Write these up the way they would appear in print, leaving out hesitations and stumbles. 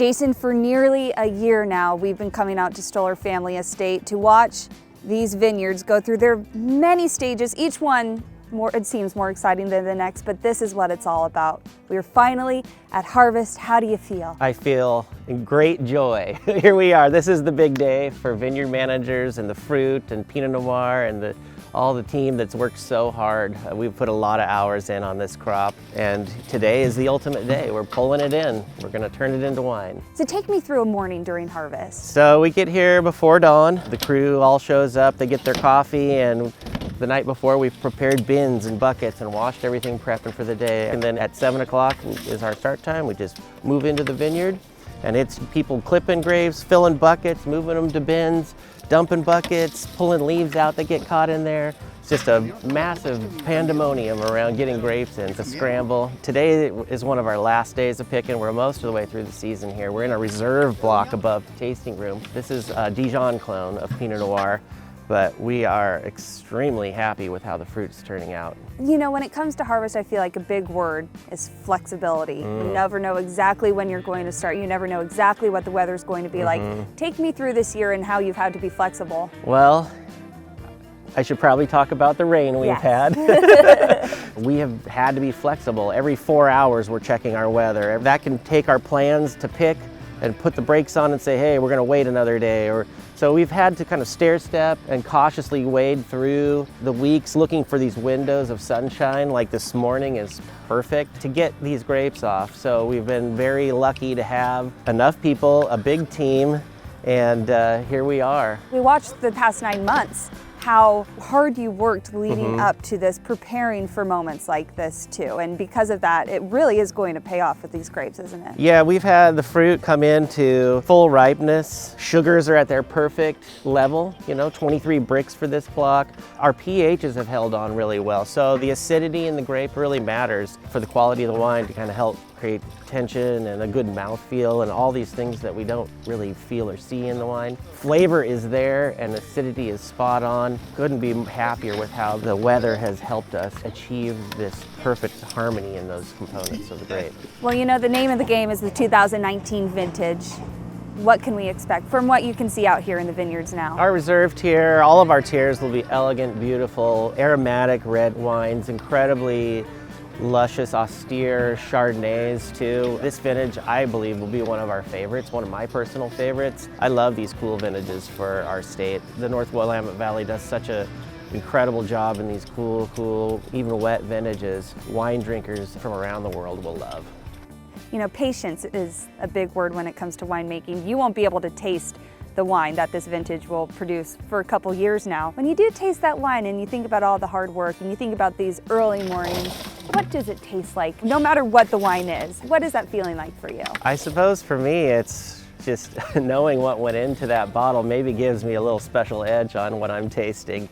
Jason, for nearly a year now, we've been coming out to Stoller Family Estate to watch these vineyards go through their many stages, each one it seems more exciting than the next, but this is what it's all about. We're finally at harvest. How do you feel? I feel great joy. Here we are. This is the big day for vineyard managers and the fruit and Pinot Noir and all the team that's worked so hard. We've put a lot of hours in on this crop, and today is the ultimate day. We're pulling it in. We're gonna turn it into wine. So take me through a morning during harvest. So we get here before dawn. The crew all shows up. They get their coffee, and the night before we've prepared bins and buckets and washed everything, prepping for the day. And then at 7 o'clock is our start time. We just move into the vineyard, and it's people clipping grapes, filling buckets, moving them to bins, dumping buckets, pulling leaves out that get caught in there. It's just a massive pandemonium around getting grapes in. It's a scramble. Today is one of our last days of picking. We're most of the way through the season here. We're in a reserve block above the tasting room. This is a Dijon clone of Pinot Noir, but we are extremely happy with how the fruit's turning out. You know, when it comes to harvest, I feel like a big word is flexibility. You never know exactly when you're going to start. You never know exactly what the weather's going to be like. Take me through this year and how you've had to be flexible. Well, I should probably talk about the rain we've had. We have had to be flexible. Every 4 hours we're checking our weather. That can take our plans to pick and put the brakes on and say, hey, we're gonna wait another day. So we've had to kind of stair step and cautiously wade through the weeks looking for these windows of sunshine. Like this morning is perfect to get these grapes off. So we've been very lucky to have enough people, a big team, and here we are. We watched the past 9 months how hard you worked leading up to this, preparing for moments like this too. And because of that, it really is going to pay off with these grapes, isn't it? Yeah, we've had the fruit come into full ripeness. Sugars are at their perfect level, 23 bricks for this block. Our pHs have held on really well. So the acidity in the grape really matters for the quality of the wine to kind of help create tension and a good mouthfeel and all these things that we don't really feel or see in the wine. Flavor is there and acidity is spot on. Couldn't be happier with how the weather has helped us achieve this perfect harmony in those components of the grape. Well, the name of the game is the 2019 vintage. What can we expect from what you can see out here in the vineyards now? Our reserve tier, all of our tiers will be elegant, beautiful, aromatic red wines, incredibly luscious, austere Chardonnays too. This vintage, I believe, will be one of our favorites, one of my personal favorites. I love these cool vintages for our state. The North Willamette Valley does such an incredible job in these cool, even wet vintages. Wine drinkers from around the world will love. Patience is a big word when it comes to winemaking. You won't be able to taste the wine that this vintage will produce for a couple years now. When you do taste that wine and you think about all the hard work and you think about these early mornings, what does it taste like? No matter what the wine is, what is that feeling like for you? I suppose for me, it's just knowing what went into that bottle maybe gives me a little special edge on what I'm tasting.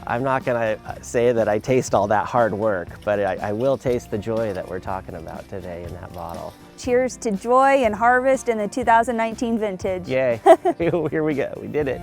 I'm not gonna say that I taste all that hard work, but I will taste the joy that we're talking about today in that bottle. Cheers to joy and harvest in the 2019 vintage. Yay, here we go, we did it.